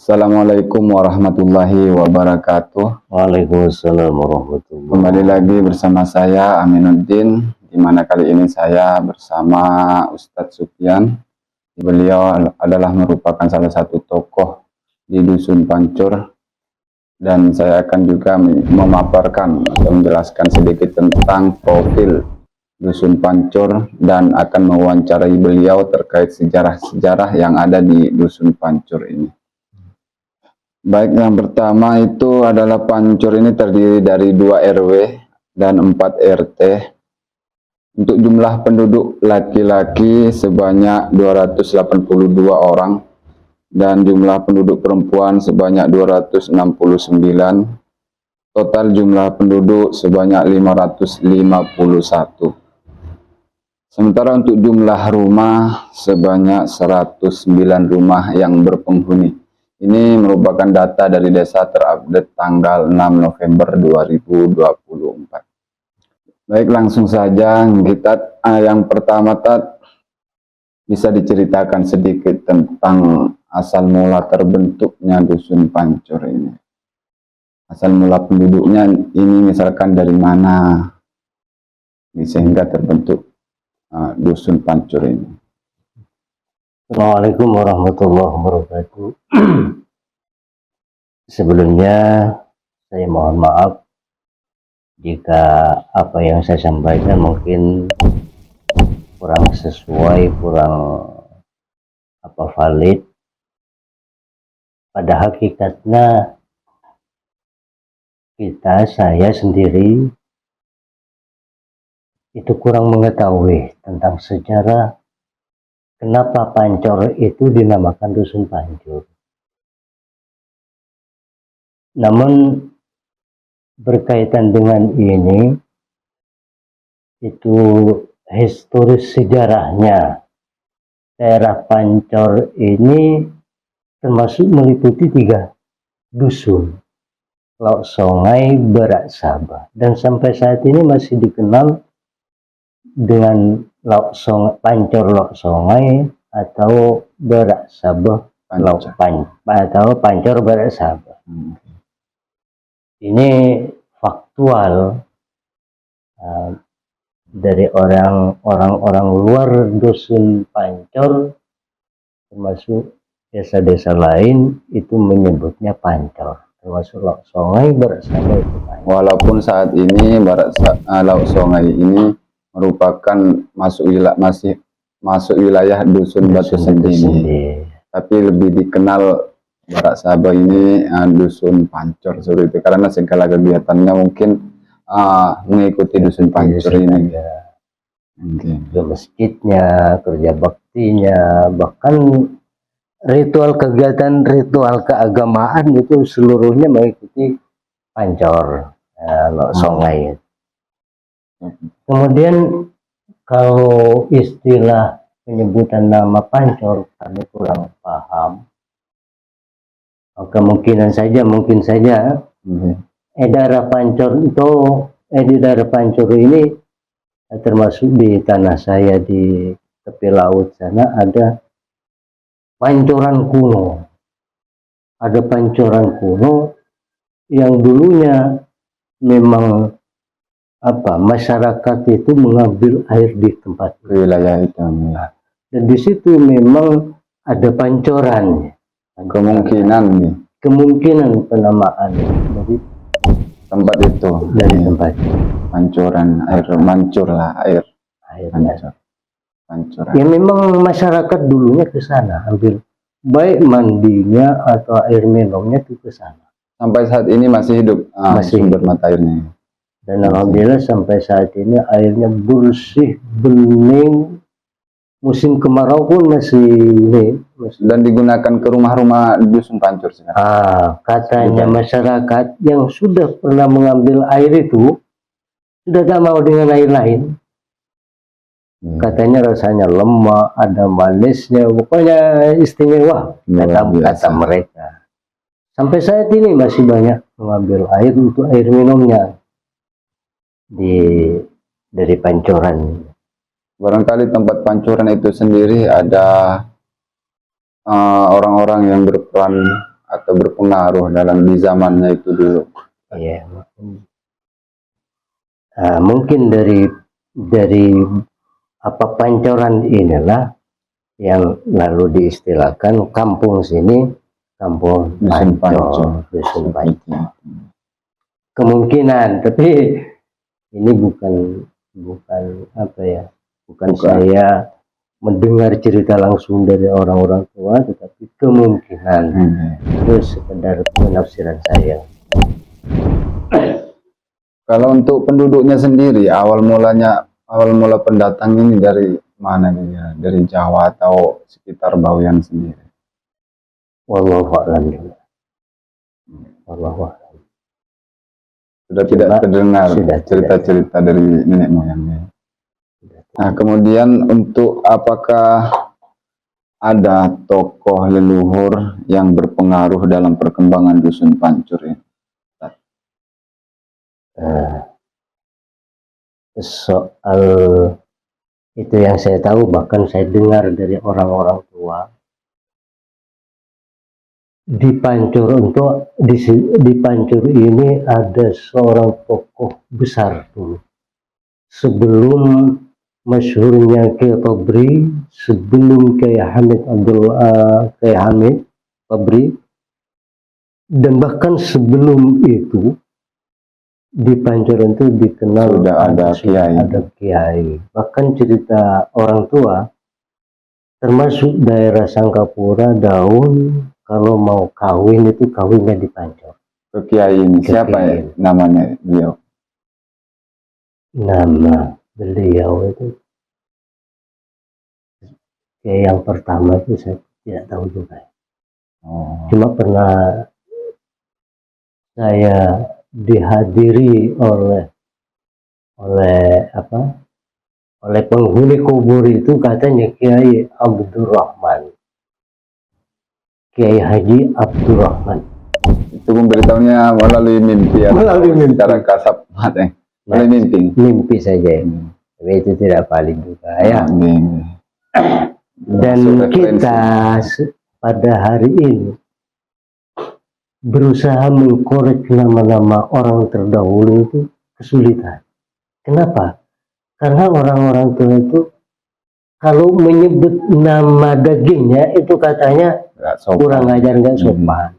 Assalamualaikum warahmatullahi wabarakatuh. Waalaikumsalam warahmatullahi. Kembali lagi bersama saya Aminuddin, di mana kali ini saya bersama Ustadz Sufyan. Beliau adalah merupakan salah satu tokoh di Dusun Pancur, dan saya akan juga memaparkan atau menjelaskan sedikit tentang profil Dusun Pancur dan akan mewawancarai beliau terkait sejarah-sejarah yang ada di Dusun Pancur ini. Baik, yang pertama itu adalah Pancur ini terdiri dari 2 RW dan 4 RT. Untuk jumlah penduduk laki-laki sebanyak 282 orang dan jumlah penduduk perempuan sebanyak 269. Total jumlah penduduk sebanyak 551. Sementara untuk jumlah rumah sebanyak 109 rumah yang berpenghuni. Ini merupakan data dari desa terupdate tanggal 6 November 2024. Baik, langsung saja kita yang pertama bisa diceritakan sedikit tentang asal mula terbentuknya Dusun Pancur ini. Asal mula penduduknya ini misalkan dari mana sehingga terbentuk Dusun Pancur ini. Assalamualaikum warahmatullahi wabarakatuh. Sebelumnya saya mohon maaf jika apa yang saya sampaikan mungkin kurang sesuai, kurang valid. Pada hakikatnya saya sendiri itu kurang mengetahui tentang sejarah kenapa Pancur itu dinamakan Dusun Pancur. Namun berkaitan dengan ini, itu historis sejarahnya daerah Pancur ini termasuk meliputi 3 dusun, Lauk Songai, Berak Sabah, dan sampai saat ini masih dikenal dengan Pancur Lauk Songai atau Berak Sabah atau Pancur Berak Sabah. Ini faktual dari orang-orang luar Dusun Pancur, termasuk desa-desa lain itu menyebutnya Pancur, termasuk Lauk Songai, Berak Sabah itu Pancur. Walaupun saat ini Lauk Songai ini merupakan masih masuk wilayah Dusun Batu Sendiri, tapi lebih dikenal Berak Sabah ini Dusun Pancur seperti itu, karena segala kegiatannya mungkin mengikuti Dusun Pancur ini. Ke masjidnya, kerja baktinya, bahkan ritual keagamaan itu seluruhnya mengikuti Pancur, Lauk Songai. Kemudian kalau istilah penyebutan nama Pancur kami kurang paham. Mungkin saja daerah Pancur ini termasuk di tanah saya di tepi laut sana ada pancuran kuno. Ada pancuran kuno yang dulunya memang masyarakat itu mengambil air di tempat wilayah itu. Dan di situ memang ada pancoran. Kemungkinan penamaan dari tempat itu, dari tempat pancuran air mancur lah, air pancuran. Ya memang masyarakat dulunya ke sana ambil baik mandinya atau air minumnya itu ke sana. Sampai saat ini masih hidup sumber mata airnya. Dan alhamdulillah sampai saat ini airnya bersih, bening. Musim kemarau pun masih dan digunakan ke rumah-rumah Dusun Pancur sekarang. Katanya masyarakat yang sudah pernah mengambil air itu sudah tak mau dengan air lain. Katanya rasanya lemah, ada manisnya, pokoknya istimewa kata mereka. Sampai saat ini masih banyak mengambil air untuk air minumnya dari pancuran. Barangkali tempat pancuran itu sendiri ada orang-orang yang berperan atau berpengaruh dalam di zamannya itu dulu? Iya, mungkin dari apa pancoran inilah yang lalu diistilahkan kampung sini kampung Dusun pancor, dusun pancor. Kemungkinan, tapi ini bukan apa ya, bukan saya mendengar cerita langsung dari orang-orang tua, tetapi kemungkinan itu sekedar penafsiran saya. Kalau untuk penduduknya sendiri, awal mula pendatang ini dari mana dia? Dari Jawa atau sekitar Bawean sendiri? Wallahu a'lam juga. Wallahu a'lam. Sudah tidak terdengar cerita-cerita dari nenek moyangnya. Nah, kemudian untuk apakah ada tokoh leluhur yang berpengaruh dalam perkembangan dusun Pancur ini? Soal itu yang saya tahu, bahkan saya dengar dari orang-orang tua di Pancur, di Pancur ini ada seorang tokoh besar dulu sebelum masyhurnya Kiai Tobri, sebelum Kiai Hamid Tobri, dan bahkan sebelum itu di Pancoran itu dikenal sudah ada kiai. Bahkan cerita orang tua, termasuk daerah Sangkapura, Daun, kalau mau kawin itu kawinnya di Pancor. Ke kiai ini siapa ya namanya beliau? Nama beliau itu kiai yang pertama itu saya tidak tahu juga. Cuma pernah saya dihadiri oleh penghuni kubur itu, katanya Kiai Abdurrahman, Kiai Haji Abdurrahman. Itu memberitahunya melalui mimpi ya? Melalui mimpi. Secara kasat mata. Melalui mimpi saja. Tapi itu tidak valid juga ya. Dan kita pada hari ini berusaha mengkorek nama-nama orang terdahulu itu kesulitan. Kenapa? Karena orang-orang tua itu kalau menyebut nama dagingnya itu katanya kurang ajar, nggak sopan.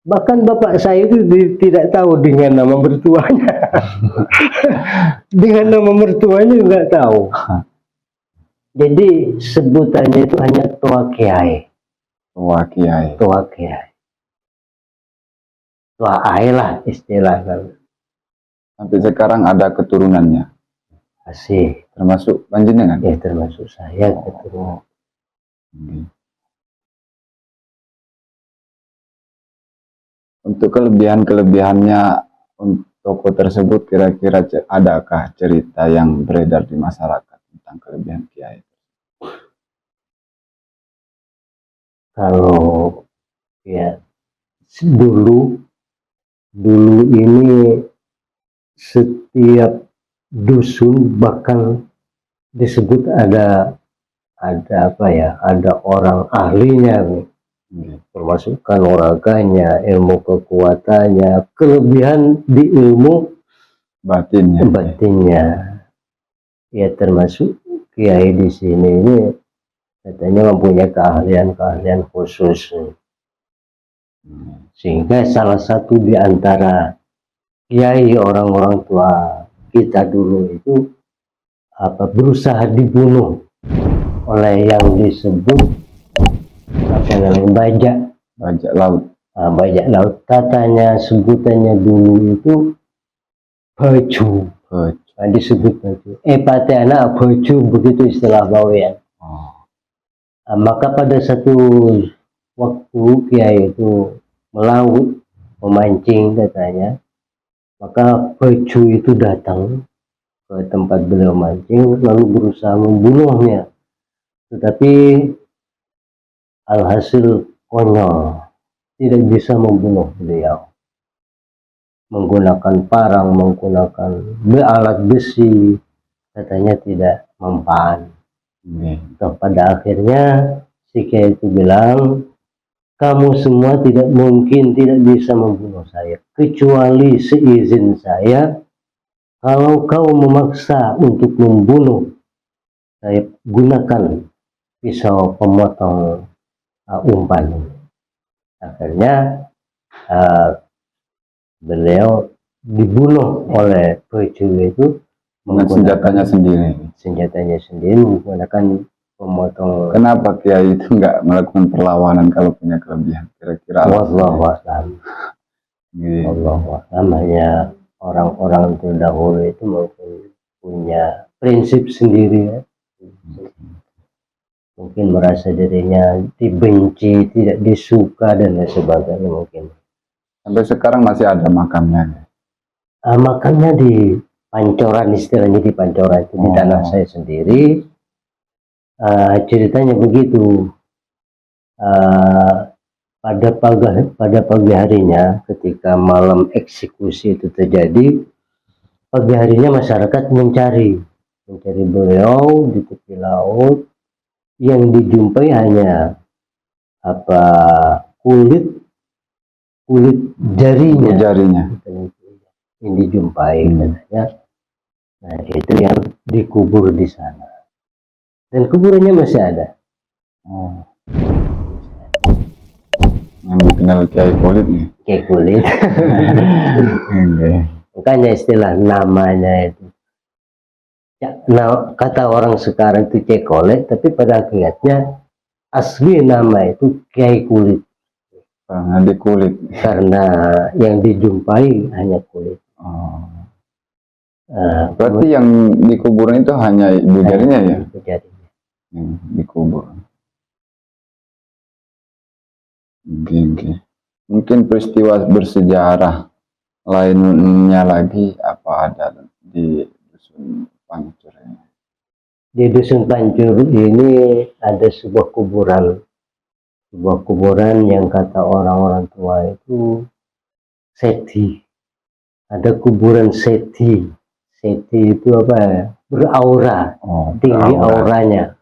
Bahkan bapak saya itu tidak tahu dengan nama mertuanya. Dengan nama mertuanya nggak tahu. Jadi sebutannya itu hanya tua kiai. Tua kiai. Tua kiai. Tua ai lah istilahnya. Sampai sekarang ada keturunannya. Masih. Termasuk panjenengan? Ya, termasuk saya keturunan. Untuk kelebihan-kelebihannya toko tersebut, kira-kira adakah cerita yang beredar di masyarakat tentang kelebihan kiai? Kalau ya dulu ini setiap dusun bahkan disebut ada orang ahlinya, termasuk kanuraganya, ilmu kekuatannya, kelebihan di ilmu batinnya. Ya, termasuk kiai di sini ini katanya mempunyai keahlian khusus. Sehingga salah satu di antara kiai orang-orang tua kita dulu itu berusaha dibunuh oleh yang disebut bajak laut. Bajak laut, katanya sebutannya dulu itu baju. Disebut baju. Pate anak baju, begitu istilah Bawean. Maka pada satu waktu kiai itu melaut, memancing katanya, maka baju itu datang ke tempat beliau mancing lalu berusaha membunuhnya, tetapi alhasil konyol, tidak bisa membunuh beliau. Menggunakan parang, menggunakan alat besi, katanya tidak mempan. Pada akhirnya si kiai itu bilang, kamu semua tidak mungkin, tidak bisa membunuh saya kecuali seizin saya. Kalau kau memaksa untuk membunuh, saya gunakan pisau pemotong umpan. Akhirnya beliau dibunuh oleh Poe itu Dengan senjatanya sendiri. menggunakan pemotong. Kenapa Kiai itu nggak melakukan perlawanan kalau punya kelebihan? Kira-kira Wallahu a'lam. Wallahu a'lam. Hanya orang-orang terdahulu itu mungkin punya prinsip sendiri ya. Mungkin merasa dirinya dibenci, tidak disuka dan lain sebagainya mungkin. Sampai sekarang masih ada makamnya. Makamnya di Pancoran, istilahnya di Pancoran itu di tanah saya sendiri. Ceritanya begitu. Pada pagi harinya ketika malam eksekusi itu terjadi, pagi harinya masyarakat mencari beliau di tepi laut. Yang dijumpai hanya kulit jarinya yang dijumpai katanya. Nah, itu yang dikubur di sana dan kuburannya masih ada. Yang dikenal Kiai Kulit nih. Kiai Kulit. Makanya istilah namanya itu ya, kata orang sekarang itu Kiai Kulit, tapi pada akhirnya asli nama itu Kiai Kulit. Di kulit. Karena yang dijumpai hanya kulit. Berarti yang dikuburan itu hanya ibu jarinya ya? Ibu jarinya. Dikubur. Okay. Mungkin peristiwa bersejarah lainnya lagi apa ada di Dusun Pancur ini? Di Dusun Pancur ini ada sebuah kuburan yang kata orang-orang tua itu seti. Ada kuburan seti. Seti itu apa ya? Beraura, tinggi auranya.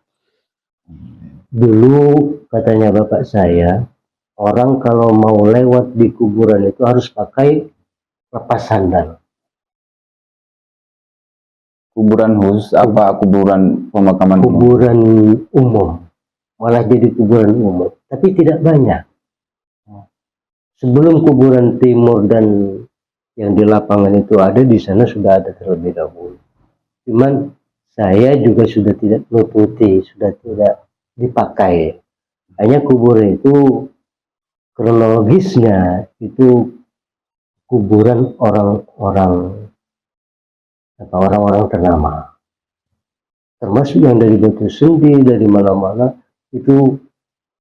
Dulu katanya bapak saya, orang kalau mau lewat di kuburan itu harus pakai lepas sandal. Kuburan khusus apa kuburan pemakaman? Kuburan umum. Malah jadi kuburan umum, tapi tidak banyak. Sebelum kuburan timur dan yang di lapangan itu ada, di sana sudah ada terlebih dahulu. Cuman saya juga sudah tidak nututi, sudah tidak dipakai. Hanya kubur itu kronologisnya itu kuburan orang-orang ternama, termasuk yang dari Batu Sendi, dari mana-mana. Itu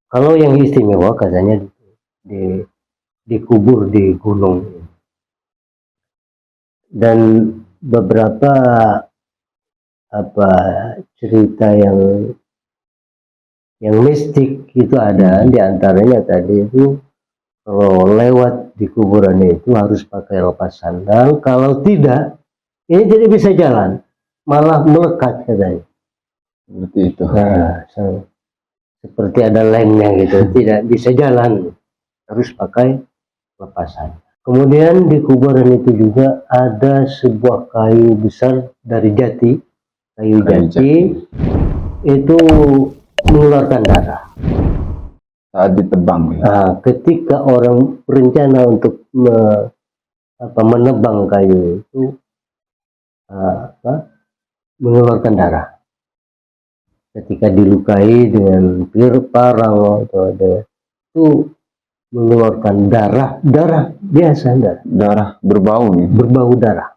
kalau yang istimewa katanya dikubur di gunung. Dan beberapa cerita yang mistik itu ada. Diantaranya tadi itu kalau lewat di kuburan itu harus pakai lepas sandal, kalau tidak ini tidak bisa jalan, malah melekat katanya. Seperti itu. Nah, seperti ada lemnya gitu, tidak bisa jalan, harus pakai lepasan. Kemudian di kuburan itu juga ada sebuah kayu besar dari jati, kayu jati itu mengeluarkan darah saat ditebang. Nah, ketika orang berencana untuk menebang kayu itu mengeluarkan darah. Ketika dilukai dengan parang itu mengeluarkan darah biasa, darah berbau nih. Berbau darah.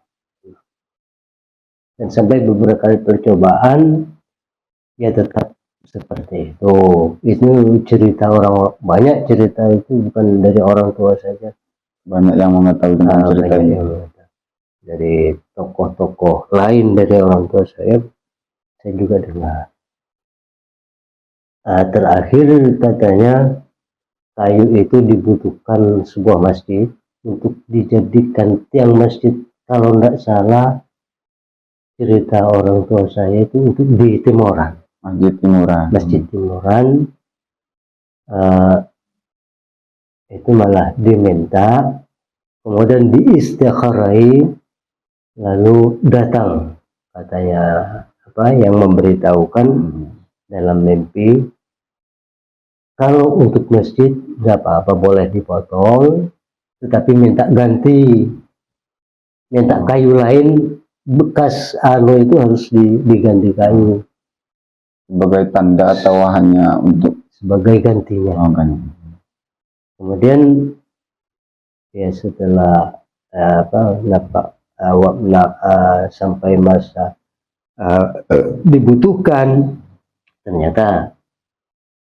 Dan sampai beberapa kali percobaan ya tetap seperti itu. Itu cerita orang, banyak cerita itu bukan dari orang tua saja. Banyak yang mengetahui tentang cerita ini. Dari tokoh-tokoh lain, dari orang tua saya juga dengar. Terakhir katanya kayu itu dibutuhkan sebuah masjid untuk dijadikan tiang masjid. Kalau tidak salah cerita orang tua saya itu untuk di Timoran. Masjid Timoran. itu malah diminta, kemudian diistikharai, lalu datang katanya yang memberitahukan dalam mimpi, kalau untuk masjid nggak apa-apa boleh dipotong, tetapi minta ganti, minta kayu lain, bekas itu harus diganti kayu sebagai tanda atau hanya untuk sebagai gantinya. Kemudian ya setelah sampai masa dibutuhkan, ternyata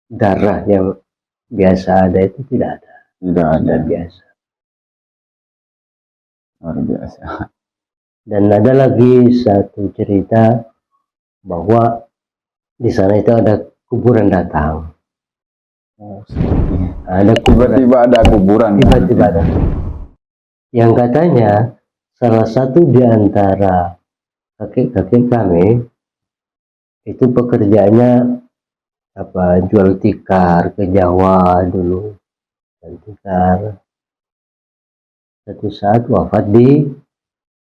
darah yang biasa ada itu tidak ada biasa. Luar biasa. Dan ada lagi satu cerita bahwa di sana itu ada kuburan datang. Ada tiba-tiba ada kuburan. Tiba-tiba ada. Yang katanya salah satu di antara kakek-kakek kami itu pekerjaannya jual tikar ke Jawa dulu, dan tikar. Satu saat wafat di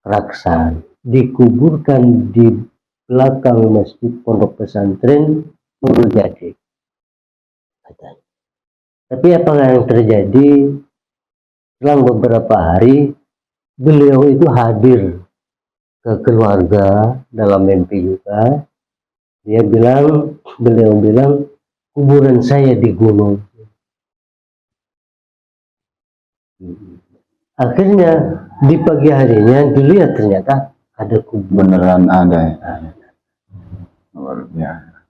Raksan, dikuburkan di belakang masjid pondok pesantren Nurul Jadi. Tapi apa yang terjadi, selang beberapa hari beliau itu hadir ke keluarga dalam mimpi juga. Beliau bilang kuburan saya di gunung. Akhirnya di pagi harinya dilihat, ternyata ada kuburan. Beneran ada. Luar biasa.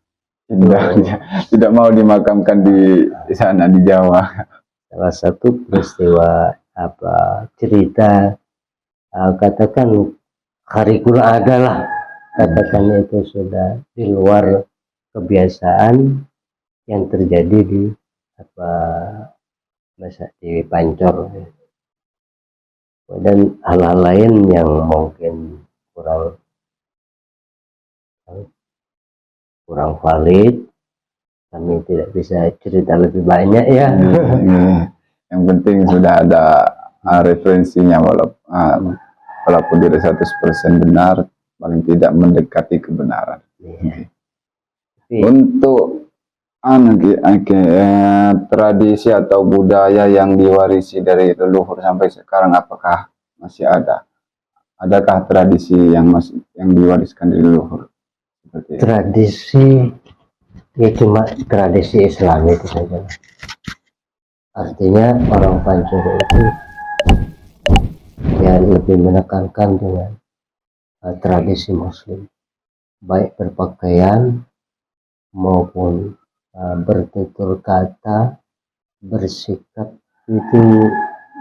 Tidak mau dimakamkan di sana di Jawa. Salah satu peristiwa cerita, katakan hari Quran adalah, katakan itu sudah di luar kebiasaan yang terjadi di di Pancor, dan hal-hal lain yang mungkin kurang valid, kami tidak bisa cerita lebih banyak ya. Yang penting sudah ada referensinya, walaupun tidak 100% benar, paling tidak mendekati kebenaran. Untuk tradisi atau budaya yang diwarisi dari leluhur sampai sekarang, apakah masih ada? Adakah tradisi yang diwariskan dari leluhur? Tradisi ya cuma tradisi Islam itu saja. Artinya orang Pancur itu ya lebih menekankan dengan tradisi Muslim, baik berpakaian maupun bertutur kata, bersikap, itu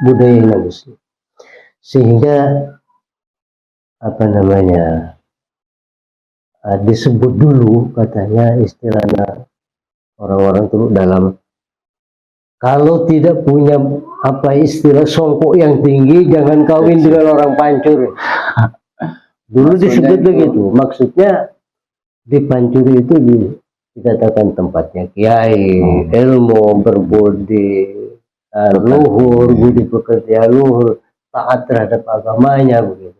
budayanya Muslim. Sehingga disebut dulu, katanya istilahnya orang-orang itu dalam, kalau tidak punya istilah songkok yang tinggi, jangan kawin dengan orang Pancur. Dulu disebut begitu. Maksudnya di Pancur itu dikatakan tempatnya kiai, ilmu, berbudi luhur, budi pekerja luhur, taat terhadap agamanya, begitu.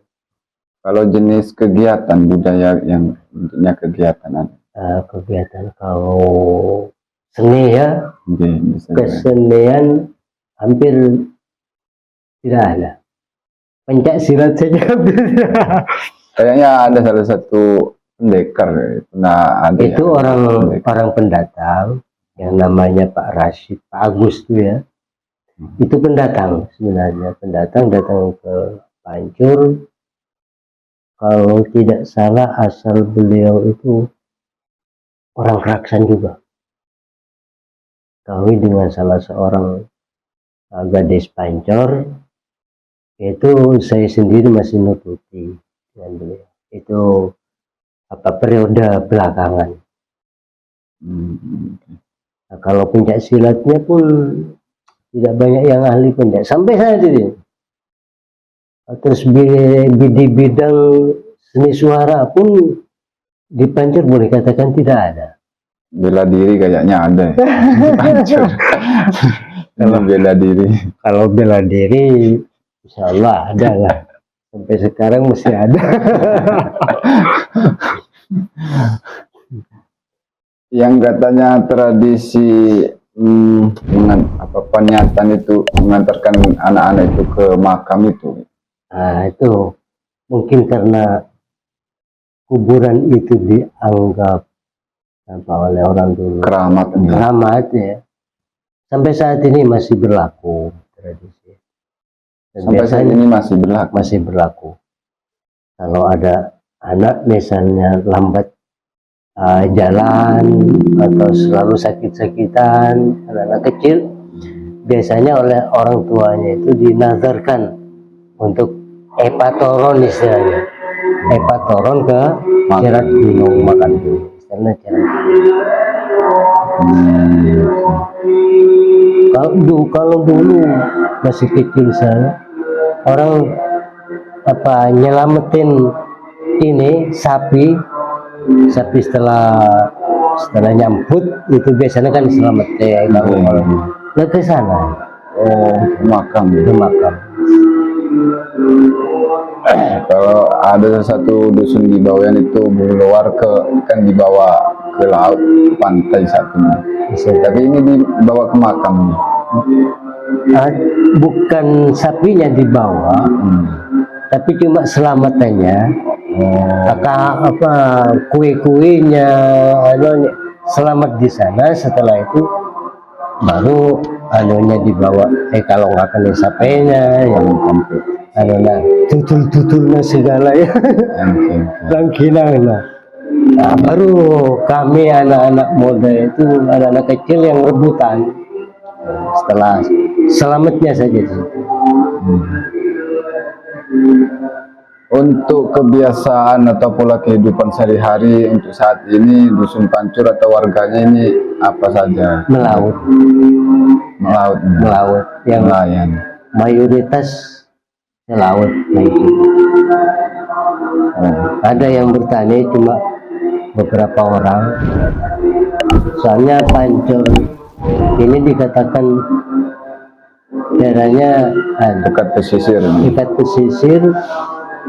Kalau jenis kegiatan budaya yang bentuknya kegiatan ada? Kegiatan kalau seni ya, kesenian hampir tidak ada. Pencak silat saja hampir tidak. Kayaknya ada salah satu pendekar, ada itu orang pendatang yang namanya Pak Rashid, Pak Agus itu ya. Itu pendatang sebenarnya, datang ke Pancur. Kalau tidak salah asal beliau itu orang Raksan juga. Kawin dengan salah seorang gadis Pancor. Itu saya sendiri masih nututi dengan beliau. Itu periode belakangan. Nah, kalau pencak silatnya pun tidak banyak yang ahli pencak sampai saat ini. Terus di bidang seni suara pun di Pancur boleh katakan tidak ada. Bela diri kayaknya ada. Pancur. Ini bela diri. Kalau bela diri, insya Allah ada lah. Sampai sekarang masih ada. Yang katanya tradisi peniatan itu mengantarkan anak-anak itu ke makam itu. Nah, itu mungkin karena kuburan itu dianggap oleh orang dulu keramat ya. Sampai saat ini masih berlaku tradisi. Dan sampai saat ini masih berlaku. Kalau ada anak misalnya lambat jalan atau selalu sakit-sakitan, anak kecil biasanya oleh orang tuanya itu dinazarkan untuk epatoron istilahnya, epatoron ke cerat gunung makan dulu istilahnya cerat. Kalau dulu masih kecil saya, orang nyelamatin ini sapi setelah nyambut itu biasanya kan selamatin kalau ke sana makam. Kalau ada satu dusun di Bawean itu luar kan dibawa ke laut, ke pantai satunya. Tapi ini dibawa ke makam. Bukan sapinya dibawa, tapi cuma selamatannya. Kue-kuenya selamat di sana. Setelah itu baru dibawa. Kalau nggak kena sapenya yang tutul-tutulnya segala ya. Langkinang lah. Nah, baru kami anak-anak muda itu, anak-anak kecil yang rebutan setelah selamatnya saja. Untuk kebiasaan atau pola kehidupan sehari-hari untuk saat ini dusun Pancur atau warganya ini apa saja? Melaut. Yang nelayan. Mayoritas melaut. Ada yang bertani cuma beberapa orang. Soalnya Pancur ini dikatakan daerahnya dekat pesisir.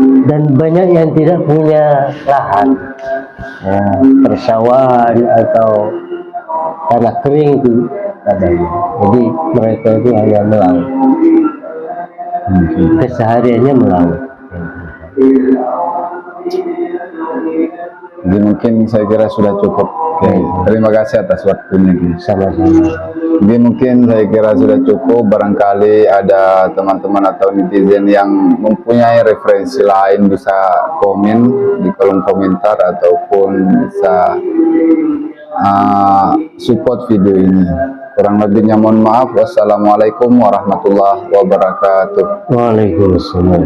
Dan banyak yang tidak punya lahan, persawahan atau tanah kering itu adanya. Jadi mereka itu hanya melaut. Kesehariannya melaut. Jadi mungkin saya kira sudah cukup. Terima kasih atas waktunya. Sama-sama. Jadi mungkin saya kira sudah cukup. Barangkali ada teman-teman atau netizen yang mempunyai referensi lain bisa komen di kolom komentar ataupun bisa support video ini. Kurang lebihnya mohon maaf. Wassalamualaikum warahmatullahi wabarakatuh. Waalaikumsalam.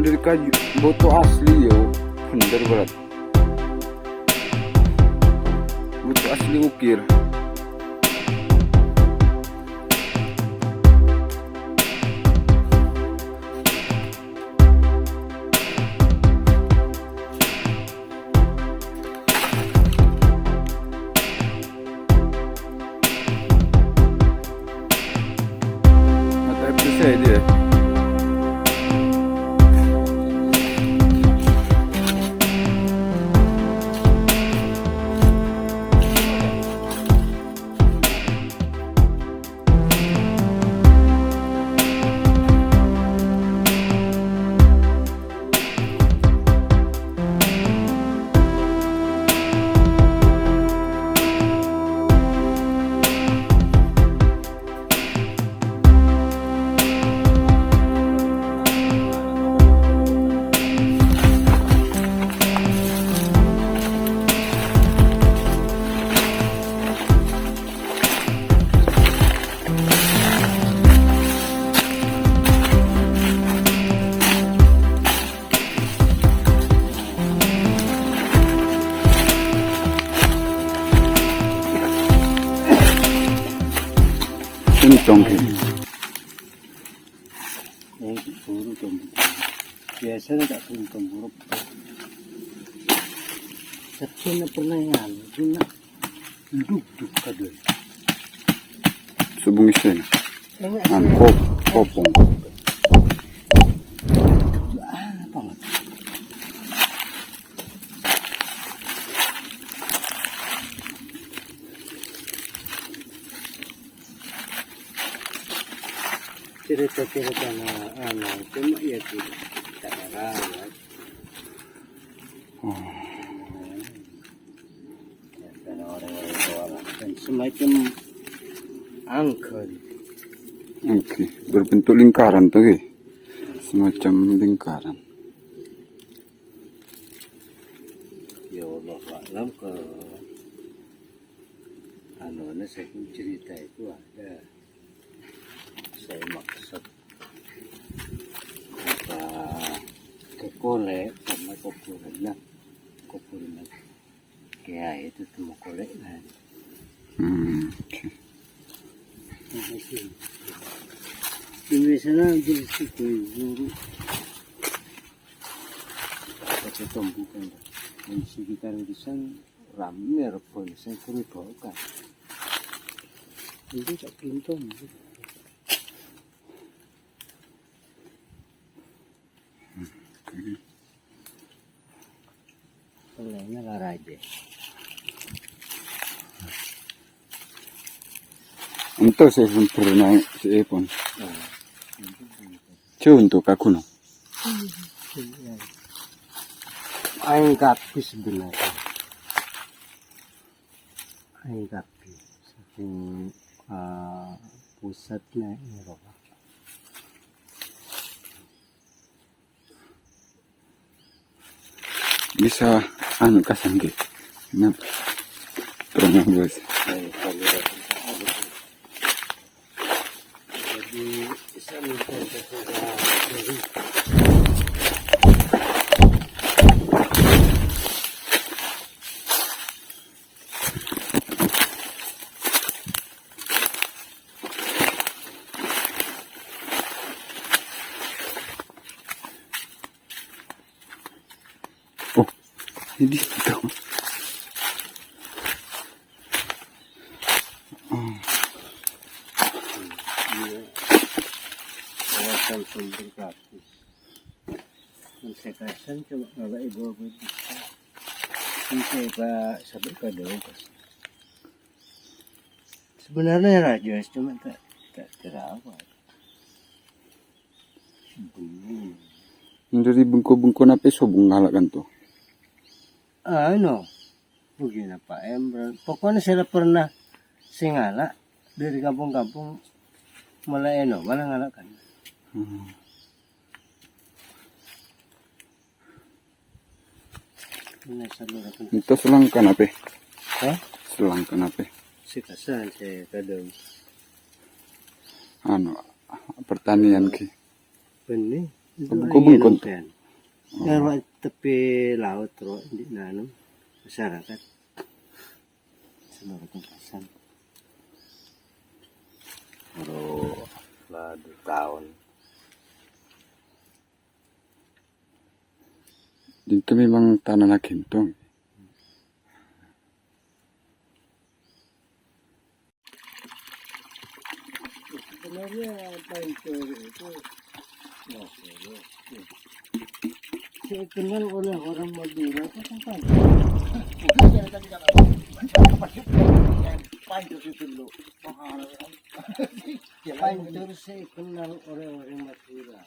dari kayu botol asli yo, bener berat. asli ukir. Mata bisa dia. Tuntong. Yang buru tuntong. Biasanya tak tuntong buruk. Tapi na pernah yan. Cuma duduk kadul. Subong isin. Kopong. Apa nggak? Cerita-cerita na cuma ya tidak ada. Dan orang-orang tua dan semacam angker. Oke, berbentuk lingkaran tuh, semacam lingkaran. Ya Allah alam ke saya pun cerita itu ada. Saya maksud apa kekolek karena kopurin kayak itu tuh kolek kan. Oke. Di sana jadi guru pakai tumbukan di sekitar di sana ramai pun saya kuri kan itu tak pintu. Lainnya lah aja. Untuk saya pun pernah saya pun. Cuy untuk aku no. Aing kapi sebenarnya. Aing kapi saking pusatnya Eropa. Bisa kasan gitu. Kenapa? Terus bos. Jadi bisa minta dari Jadi itu. kawasan sumber gratis. Konsekrasi cuma nggak ibu bisa. Bisa pak sampai ke daun. Sebenarnya raja cuma tak terawat. Dari bengko-bengko nape sobong ngalakan tuh. Begini Pak Emran. Pokoknya saya pernah singala dari kampung-kampung mulai mana ngalakan. Itu selangkan apa? Hah? Selangkan apa? Sikasan saya kadang. Pertanian ki. Benih. Bengko-bengko. Kalau tepi laut terus di nanam masyarakat seluruh tungkasan. Baru lah 2 tahun. Itu memang tanah gentong. Sebenarnya pancor itu saya kenal oleh orang Madura itu kan pancor itu loh. Pancor saya kenal oleh orang Madura.